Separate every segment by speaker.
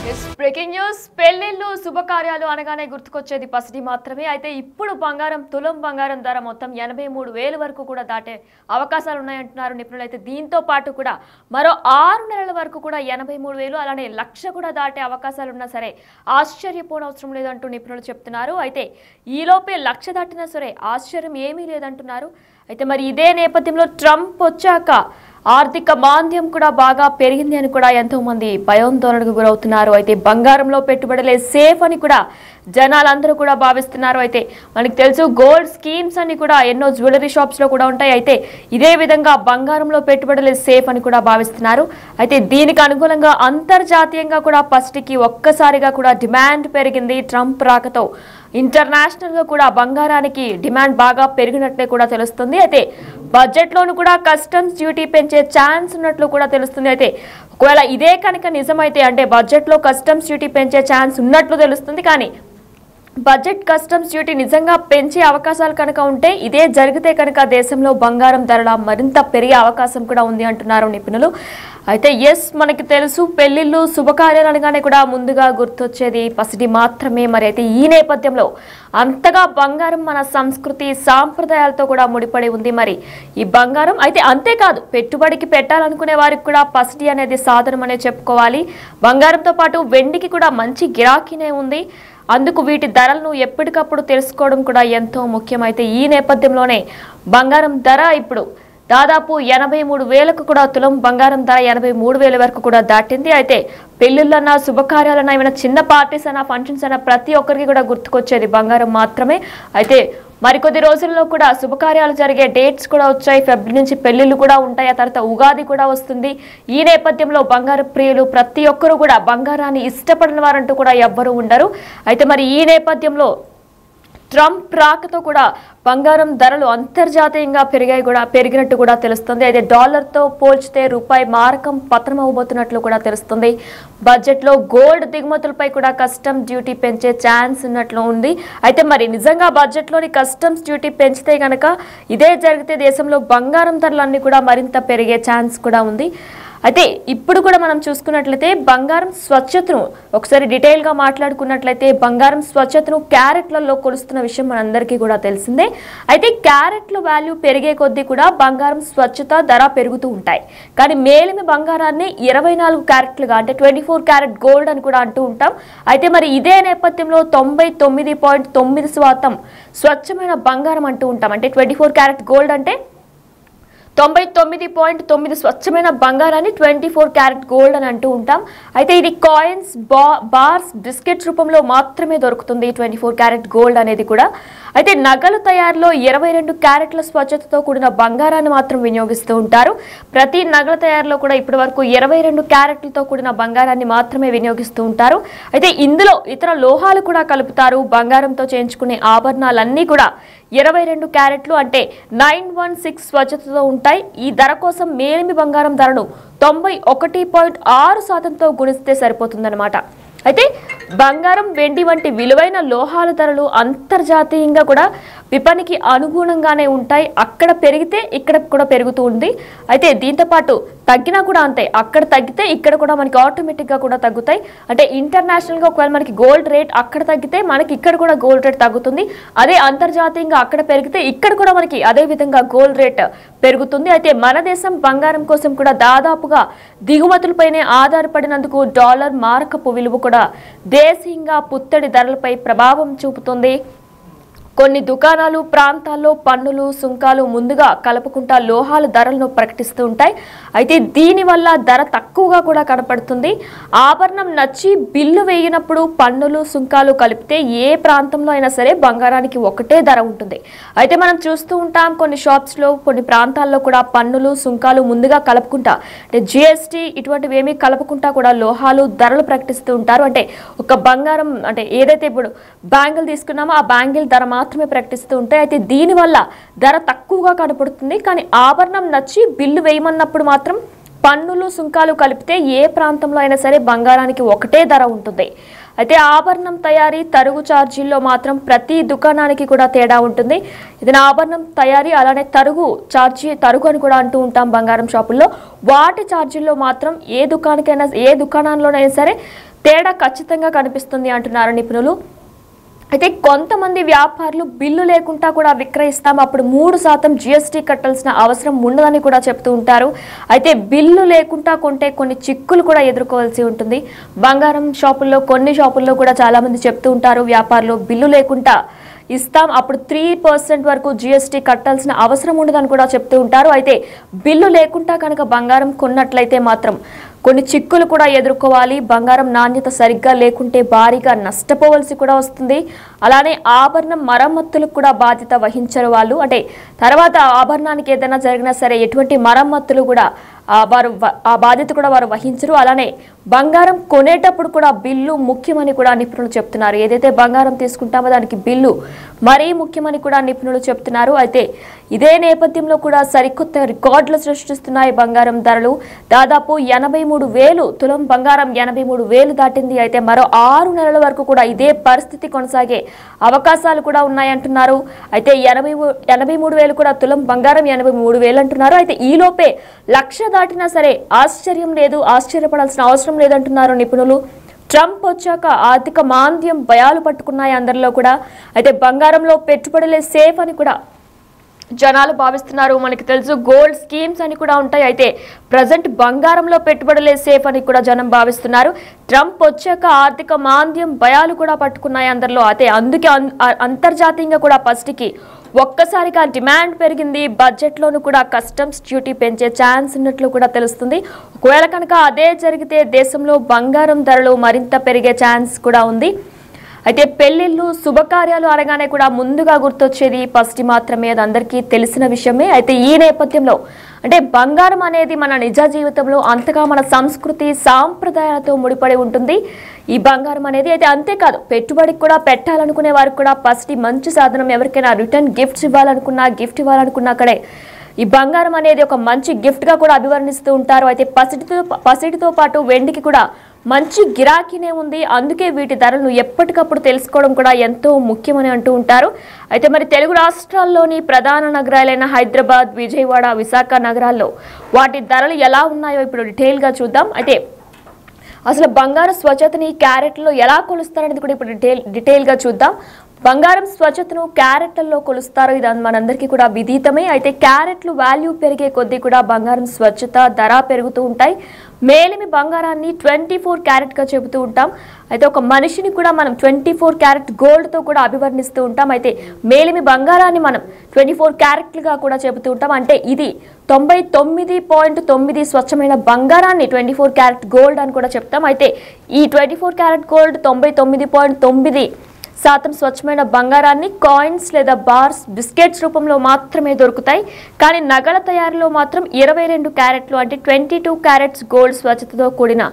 Speaker 1: Breaking news పెళ్లిళ్ళు శుభకార్యాలు అనగానే గుర్తుకొచ్చేది పసిడి మాత్రమే. అయితే ఇప్పుడు బంగారం తులం బంగారం ధర మొత్తం 83,000 వరకు కూడా దాటే అవకాశాలు ఉన్నాయంటున్నారు నిపుణులు. అయితే దీంతో పాటు కూడా మరో 6 నెలల వరకు కూడా 83,000 అలానే 1,00,000 కూడా దాటే అవకాశాలు ఉన్నా సరే ఆశ్చర్యపోనవసరం లేదంటూ నిపుణులు చెప్తున్నారు. అయితే ఈలోపే 1,00,000 దాటినా సరే ఆశ్చర్యం ఏమీ లేదంటున్నారు. అయితే మరి ఇదే నేపథ్యంలో ట్రంప్ వచ్చాక ఆర్థిక మాంద్యం కూడా బాగా పెరిగింది అని కూడా ఎంతో మంది భయాందోళనకు గురవుతున్నారు. అయితే బంగారంలో పెట్టుబడులే సేఫ్ అని కూడా జనాలందరూ కూడా భావిస్తున్నారు. అయితే మనకు తెలుసు గోల్డ్ స్కీమ్స్ అని కూడా ఎన్నో జ్యువెలరీ షాప్స్ లో కూడా ఉంటాయి. అయితే ఇదే విధంగా బంగారంలో పెట్టుబడులే సేఫ్ అని కూడా భావిస్తున్నారు. అయితే దీనికి అనుగుణంగా అంతర్జాతీయంగా కూడా పసిడికి ఒక్కసారిగా కూడా డిమాండ్ పెరిగింది. ట్రంప్ రాకతో ఇంటర్నేషనల్ గా కూడా బంగారానికి డిమాండ్ బాగా పెరిగినట్లే కూడా తెలుస్తుంది. అయితే బడ్జెట్ లోను కూడా కస్టమ్స్ డ్యూటీ పెంచే ఛాన్స్ ఉన్నట్లు కూడా తెలుస్తుంది. అయితే ఒకవేళ ఇదే కనుక నిజమైతే అంటే బడ్జెట్ లో కస్టమ్స్ డ్యూటీ పెంచే ఛాన్స్ ఉన్నట్లు తెలుస్తుంది. కానీ బడ్జెట్ కస్టమ్స్ డ్యూటీ నిజంగా పెంచే అవకాశాలు కనుక ఉంటే ఇదే జరిగితే కనుక దేశంలో బంగారం ధరల మరింత పెరిగే అవకాశం కూడా ఉంది అంటున్నారు నిపుణులు. అయితే మనకి తెలుసు పెళ్లిళ్ళు శుభకార్యాలు అనగానే కూడా ముందుగా గుర్తొచ్చేది పసిడి మాత్రమే. మరి అయితే ఈ నేపథ్యంలో అంతగా బంగారం మన సంస్కృతి సాంప్రదాయాలతో కూడా ముడిపడి ఉంది. మరి ఈ బంగారం అయితే అంతేకాదు పెట్టుబడికి పెట్టాలనుకునే వారికి కూడా పసిడి అనేది సాధనం అనే చెప్పుకోవాలి. బంగారంతో పాటు వెండికి కూడా మంచి గిరాకీనే ఉంది. అందుకు వీటి ధరలను ఎప్పటికప్పుడు తెలుసుకోవడం కూడా ఎంతో ముఖ్యమైతే ఈ నేపథ్యంలోనే బంగారం ధర ఇప్పుడు దాదాపు 83,000కు కూడా తులం బంగారం ధర 83,000 వరకు కూడా దాటింది. అయితే పెళ్లిళ్ళన్నా శుభకార్యాలన్నా ఏమైనా చిన్న పార్టీస్ అన్నా ఫంక్షన్స్ అన్నా ప్రతి ఒక్కరికి కూడా గుర్తుకొచ్చేది బంగారం మాత్రమే. అయితే మరికొద్ది రోజుల్లో కూడా శుభకార్యాలు జరిగే డేట్స్ కూడా వచ్చాయి. ఫిబ్రవరి నుంచి పెళ్లిళ్ళు కూడా ఉంటాయి. ఆ తర్వాత ఉగాది కూడా వస్తుంది. ఈ నేపథ్యంలో బంగారు ప్రియులు ప్రతి ఒక్కరు కూడా బంగారాన్ని ఇష్టపడిన వారంటూ కూడా ఎవ్వరూ ఉండరు. అయితే మరి ఈ నేపథ్యంలో ట్రంప్ రాకతో కూడా బంగారం ధరలు అంతర్జాతీయంగా పెరిగినట్టు కూడా తెలుస్తుంది. అయితే డాలర్తో పోల్చితే రూపాయి మారకం పతనం అవబోతున్నట్లు కూడా తెలుస్తుంది. బడ్జెట్లో గోల్డ్ దిగుమతులపై కూడా కస్టమ్స్ డ్యూటీ పెంచే ఛాన్స్ ఉన్నట్లు ఉంది. అయితే మరి నిజంగా బడ్జెట్లోని కస్టమ్స్ డ్యూటీ పెంచితే కనుక ఇదే జరిగితే దేశంలో బంగారం ధరలన్నీ కూడా మరింత పెరిగే ఛాన్స్ కూడా ఉంది. అయితే ఇప్పుడు కూడా మనం చూసుకున్నట్లయితే బంగారం స్వచ్ఛతను ఒకసారి డీటెయిల్గా మాట్లాడుకున్నట్లయితే బంగారం స్వచ్ఛతను క్యారెట్లలో కొలుస్తున్న విషయం మనందరికీ కూడా తెలిసిందే. అయితే క్యారెట్ల వాల్యూ పెరిగే కొద్దీ కూడా బంగారం స్వచ్ఛత ధర పెరుగుతూ ఉంటాయి. కానీ మేలిమి బంగారాన్ని 24 క్యారెట్లుగా అంటే 24 క్యారెట్ గోల్డ్ అని కూడా అంటూ ఉంటాం. అయితే మరి ఇదే నేపథ్యంలో 99.9% స్వచ్ఛమైన బంగారం అంటూ ఉంటాం. అంటే 24 క్యారెట్ గోల్డ్ అంటే 99.9 స్వచ్ఛమైన బంగారాన్ని 24 క్యారెట్ గోల్డ్ అని అంటూ ఉంటాం. అయితే ఇది కాయిన్స్ బార్స్ బిస్కెట్ రూపంలో మాత్రమే దొరుకుతుంది 24 క్యారెట్ గోల్డ్ అనేది కూడా. అయితే నగలు తయారీలో 22 క్యారెట్ల స్వచ్ఛతతో కూడిన బంగారాన్ని మాత్రం వినియోగిస్తూ ఉంటారు. ప్రతి నగల తయారీలో కూడా ఇప్పటి వరకు 22 క్యారెట్లతో కూడిన బంగారాన్ని మాత్రమే వినియోగిస్తూ ఉంటారు. అయితే ఇందులో ఇతర లోహాలు కూడా కలుపుతారు. బంగారంతో చేయించుకునే ఆభరణాలన్నీ కూడా 22 క్యారెట్లు అంటే 916 స్వచ్ఛతతో ఉంటాయి. ఈ ధర కోసం మేలిమి బంగారం ధరను 91.6%తో గుణిస్తే సరిపోతుందన్నమాట. అయితే బంగారం వెండి వంటి విలువైన లోహాల ధరలు అంతర్జాతీయంగా కూడా విపణికి అనుగుణంగానే ఉంటాయి. అక్కడ పెరిగితే ఇక్కడ కూడా పెరుగుతూ ఉంది. అయితే దీంతో పాటు తగ్గినా కూడా అంతే. అక్కడ తగ్గితే ఇక్కడ కూడా మనకి ఆటోమేటిక్గా కూడా తగ్గుతాయి. అంటే ఇంటర్నేషనల్గా ఒకవేళ మనకి గోల్డ్ రేట్ అక్కడ తగ్గితే మనకి ఇక్కడ కూడా గోల్డ్ రేట్ తగ్గుతుంది. అదే అంతర్జాతీయంగా అక్కడ పెరిగితే ఇక్కడ కూడా మనకి అదే విధంగా గోల్డ్ రేట్ పెరుగుతుంది. అయితే మన దేశం బంగారం కోసం కూడా దాదాపుగా దిగుమతులపైనే ఆధారపడినందుకు డాలర్ మారకపు విలువ కూడా దేశీయంగా పుత్తడి ధరలపై ప్రభావం చూపుతుంది. కొన్ని దుకాణాలు ప్రాంతాల్లో పన్నులు సుంకాలు ముందుగా కలుపుకుంటా లోహాల ధరలను ప్రకటిస్తూ ఉంటాయి. అయితే దీనివల్ల ధర తక్కువగా కూడా కనపడుతుంది. ఆభరణం నచ్చి బిల్లు వేయినప్పుడు పన్నులు సుంకాలు కలిపితే ఏ ప్రాంతంలో అయినా సరే బంగారానికి ఒకటే ధర ఉంటుంది. అయితే మనం చూస్తూ ఉంటాం కొన్ని షాప్స్లో కొన్ని ప్రాంతాల్లో కూడా పన్నులు సుంకాలు ముందుగా కలుపుకుంటా అంటే జిఎస్టీ ఇటువంటివి ఏమీ కలుపుకుంటా కూడా లోహాలు ధరలు ప్రకటిస్తూ ఉంటారు. అంటే ఒక బంగారం అంటే ఏదైతే ఇప్పుడు బ్యాంగిల్ తీసుకున్నామో ఆ బ్యాంగిల్ ధర మాత్రమే ప్రకటిస్తూ ఉంటాయి. అయితే దీనివల్ల ధర తక్కువగా కనపడుతుంది. కానీ ఆభరణం నచ్చి బిల్లు వేయమన్నప్పుడు మాత్రం పన్నులు సుంకాలు కలిపితే ఏ ప్రాంతంలో అయినా సరే బంగారానికి ఒకటే ధర ఉంటుంది. అయితే ఆభరణం తయారీ తరుగు ఛార్జీల్లో మాత్రం ప్రతి దుకాణానికి కూడా తేడా ఉంటుంది. ఇది ఆభరణం తయారీ అలానే తరుగు అని కూడా అంటూ ఉంటాం బంగారం షాపుల్లో. వాటి ఛార్జీల్లో మాత్రం ఏ దుకాణంలోనైనా సరే తేడా ఖచ్చితంగా కనిపిస్తుంది అంటున్నారు నిపుణులు. అయితే కొంతమంది వ్యాపారులు బిల్లు లేకుండా కూడా విక్రయిస్తాం, అప్పుడు 3% GST కట్టాల్సిన అవసరం ఉండదని కూడా చెప్తూ ఉంటారు. అయితే బిల్లు లేకుండా కొంటే కొన్ని చిక్కులు కూడా ఎదుర్కోవాల్సి ఉంటుంది. బంగారం షాపుల్లో కొన్ని షాపుల్లో కూడా చాలా మంది చెప్తూ ఉంటారు వ్యాపారులు బిల్లు లేకుండా ఇస్తాం, అప్పుడు 3% వరకు GST కట్టాల్సిన అవసరం ఉండదని కూడా చెప్తూ ఉంటారు. అయితే బిల్లు లేకుండా కనుక బంగారం కొన్నట్లయితే మాత్రం కొన్ని చిక్కులు కూడా ఎదుర్కోవాలి. బంగారం నాణ్యత సరిగ్గా లేకుంటే భారీగా నష్టపోవాల్సి కూడా వస్తుంది. అలానే ఆభరణం మరమ్మతులకు కూడా బాధ్యత వహించరు వాళ్ళు. అంటే తర్వాత ఆభరణానికి ఏదైనా జరిగినా సరే ఎటువంటి మరమ్మతులు కూడా ఆ బాధ్యత కూడా వారు వహించరు. అలానే బంగారం కొనేటప్పుడు కూడా బిల్లు ముఖ్యమని కూడా నిపుణులు చెప్తున్నారు. ఏదైతే బంగారం తీసుకుంటామో దానికి బిల్లు మరీ ముఖ్యమని కూడా నిపుణులు చెప్తున్నారు. అయితే ఇదే నేపథ్యంలో కూడా సరికొత్త రికార్డులు సృష్టిస్తున్నాయి బంగారం ధరలు. దాదాపు 83,000 తులం బంగారం 83,000 దాటింది. అయితే మరో 6 నెలల వరకు కూడా ఇదే పరిస్థితి కొనసాగే అవకాశాలు కూడా ఉన్నాయంటున్నారు. అయితే 83,000 కూడా తులం బంగారం 83,000 అంటున్నారు. అయితే ఈలోపే 1,00,000 దాటినా సరే ఆశ్చర్యపడాల్సిన అవసరం లేదంటున్నారు నిపుణులు. ట్రంప్ వచ్చాక ఆర్థిక మాంద్యం భయాలు పట్టుకున్నాయి అందరిలో కూడా. అయితే బంగారంలో పెట్టుబడులే సేఫ్ అని కూడా జనాలు భావిస్తున్నారు. మనకి తెలుసు గోల్డ్ స్కీమ్స్ అని కూడా ఉంటాయి. అయితే ప్రజెంట్ బంగారంలో పెట్టుబడులే సేఫ్ అని కూడా జనం భావిస్తున్నారు. ట్రంప్ వచ్చాక ఆర్థిక మాంద్యం భయాలు కూడా పట్టుకున్నాయి అందరిలో. అయితే అందుకే అంతర్జాతీయంగా కూడా పసిడికి ఒక్కసారిగా డిమాండ్ పెరిగింది. బడ్జెట్లోనూ కూడా కస్టమ్స్ డ్యూటీ పెంచే ఛాన్స్ ఉన్నట్లు కూడా తెలుస్తుంది. ఒకవేళ కనుక అదే జరిగితే దేశంలో బంగారం ధరలు మరింత పెరిగే ఛాన్స్ కూడా ఉంది. అయితే పెళ్లిళ్ళు శుభకార్యాలు అనగానే కూడా ముందుగా గుర్తొచ్చేది పసిడి మాత్రమే, అది అందరికీ తెలిసిన విషయమే. అయితే ఈ నేపథ్యంలో అంటే బంగారం అనేది మన నిజ జీవితంలో అంతగా మన సంస్కృతి సాంప్రదాయాలతో ముడిపడి ఉంటుంది ఈ బంగారం అనేది. అయితే అంతేకాదు పెట్టుబడికి కూడా పెట్టాలనుకునే వారికి కూడా పసిడి మంచి సాధనం. ఎవరికైనా రిటర్న్ గిఫ్ట్స్ ఇవ్వాలనుకున్నా అక్కడే ఈ బంగారం అనేది ఒక మంచి గిఫ్ట్ గా కూడా అభివర్ణిస్తూ ఉంటారు. అయితే పసిడితో పాటు వెండికి కూడా మంచి గిరాకీనే ఉంది. అందుకే వీటి ధరలను ఎప్పటికప్పుడు తెలుసుకోవడం కూడా ఎంతో ముఖ్యమని అంటూ ఉంటారు. అయితే మరి తెలుగు రాష్ట్రాల్లోని ప్రధాన నగరాలైన హైదరాబాద్, విజయవాడ, విశాఖ నగరాల్లో వాటి ధరలు ఎలా ఉన్నాయో ఇప్పుడు డీటెయిల్గా చూద్దాం. అయితే అసలు బంగారు స్వచ్ఛతని క్యారెట్లో ఎలా కొలుస్తారనేది కూడా ఇప్పుడు డీటెయిల్గా చూద్దాం. బంగారం స్వచ్ఛతను క్యారెట్లలో కొలుస్తారు. ఇది మనందరికీ కూడా విదితమే. అయితే క్యారెట్లు వాల్యూ పెరిగే కొద్దీ కూడా బంగారం స్వచ్ఛత ధర పెరుగుతూ ఉంటాయి. మేలిమి బంగారాన్ని 24 క్యారెట్గా చెబుతూ ఉంటాం. అయితే ఒక మనిషిని కూడా మనం 24 క్యారెట్ గోల్డ్తో కూడా అభివర్ణిస్తూ ఉంటాం. అయితే మేలిమి బంగారాన్ని మనం 24 క్యారెట్లుగా కూడా చెబుతూ ఉంటాం. అంటే ఇది 99.9 స్వచ్ఛమైన బంగారాన్ని 24 క్యారెట్ గోల్డ్ అని కూడా చెప్తాం. అయితే ఈ 24 క్యారెట్ గోల్డ్ 99.9% స్వచ్ఛమైన బంగారాన్ని కాయిన్స్ లేదా బార్స్, బిస్కెట్స్ రూపంలో మాత్రమే దొరుకుతాయి. కానీ నగల తయారీలో మాత్రం 22 క్యారెట్లు అంటే 22 క్యారెట్స్ గోల్డ్ స్వచ్ఛతతో కూడిన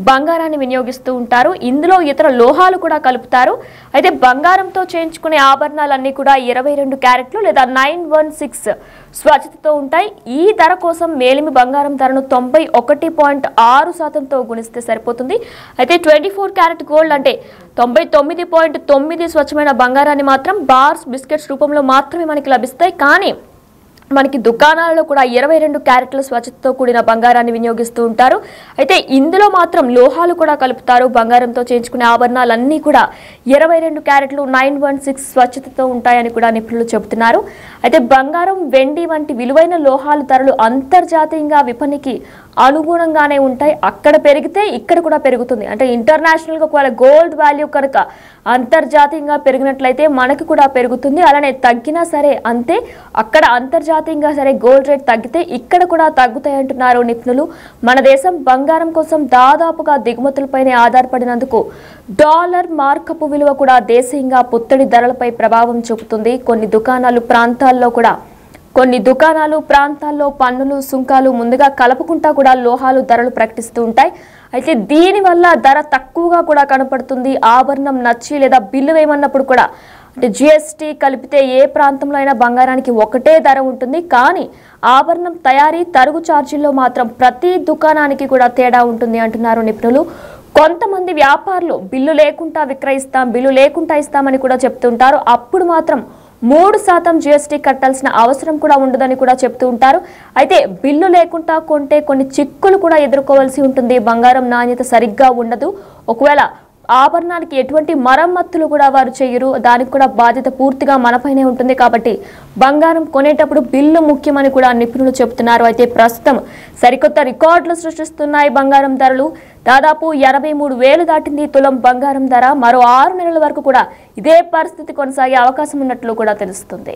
Speaker 1: బంగారాన్ని వినియోగిస్తూ ఉంటారు. ఇందులో ఇతర లోహాలు కూడా కలుపుతారు. అయితే బంగారంతో చేయించుకునే ఆభరణాలన్నీ కూడా 22 క్యారెట్లు లేదా 916 స్వచ్ఛతతో ఉంటాయి. ఈ ధర కోసం మేలిమి బంగారం ధరను 91.6%తో గుణిస్తే సరిపోతుంది. అయితే 24 క్యారెట్ గోల్డ్ అంటే 99.9 స్వచ్ఛమైన బంగారాన్ని మాత్రం బార్స్, బిస్కెట్స్ రూపంలో మాత్రమే మనకి లభిస్తాయి. కానీ మనకి దుకాణాలలో కూడా 22 క్యారెట్ల స్వచ్ఛతతో కూడిన బంగారాన్ని వినియోగిస్తూ ఉంటారు. అయితే ఇందులో మాత్రం లోహాలు కూడా కలుపుతారు. బంగారంతో చేయించుకునే ఆభరణాలన్నీ కూడా 22 క్యారెట్లు 916 స్వచ్ఛతతో ఉంటాయని కూడా నిపుణులు చెబుతున్నారు. అయితే బంగారం, వెండి వంటి విలువైన లోహాల ధరలు అంతర్జాతీయంగా విపణికి అనుగుణంగానే ఉంటాయి. అక్కడ పెరిగితే ఇక్కడ కూడా పెరుగుతుంది. అంటే ఇంటర్నేషనల్గా ఒకవేళ గోల్డ్ వాల్యూ కనుక అంతర్జాతీయంగా పెరిగినట్లయితే మనకు కూడా పెరుగుతుంది. అలానే తగ్గినా సరే అంతే. అక్కడ అంతర్జాతీయంగా సరే గోల్డ్ రేట్ తగ్గితే ఇక్కడ కూడా తగ్గుతాయి అంటున్నారు నిపుణులు. మన దేశం బంగారం కోసం దాదాపుగా దిగుమతులపైనే ఆధారపడినందుకు డాలర్ మార్కపు విలువ కూడా దేశీయంగా పుత్తడి ధరలపై ప్రభావం చూపుతుంది. కొన్ని ప్రాంతాల్లో పన్నులు, సుంకాలు ముందుగా కలుపుకుంటా కూడా లోహాలు ధరలు ప్రకటిస్తూ ఉంటాయి. అయితే దీనివల్ల ధర తక్కువగా కూడా కనపడుతుంది. ఆభరణం నచ్చి లేదా బిల్లు వేయమన్నప్పుడు కూడా అంటే GST కలిపితే ఏ ప్రాంతంలో అయినా బంగారానికి ఒకటే ధర ఉంటుంది. కానీ ఆభరణం తయారీ తరుగు ఛార్జీల్లో మాత్రం ప్రతి దుకాణానికి కూడా తేడా ఉంటుంది అంటున్నారు నిపుణులు. కొంతమంది వ్యాపారులు బిల్లు లేకుండా విక్రయిస్తాం, బిల్లు లేకుండా ఇస్తామని కూడా చెప్తుంటారు. అప్పుడు మాత్రం 3% GST కట్టాల్సిన అవసరం కూడా ఉండదని కూడా చెప్తూ ఉంటారు. అయితే బిల్లు లేకుండా కొంటే కొన్ని చిక్కులు కూడా ఎదుర్కోవాల్సి ఉంటుంది. బంగారం నాణ్యత సరిగ్గా ఉండదు. ఒకవేళ ఆభరణానికి ఎటువంటి మరమ్మతులు కూడా వారు చేయరు. దానికి కూడా బాధ్యత పూర్తిగా మనపైనే ఉంటుంది. కాబట్టి బంగారం కొనేటప్పుడు బిల్లు ముఖ్యమని కూడా నిపుణులు చెబుతున్నారు. అయితే ప్రస్తుతం సరికొత్త రికార్డులు సృష్టిస్తున్నాయి బంగారం ధరలు. దాదాపు 83,000 దాటింది తులం బంగారం ధర. మరో 6 నెలల వరకు కూడా ఇదే పరిస్థితి కొనసాగే అవకాశం ఉన్నట్లు కూడా తెలుస్తుంది.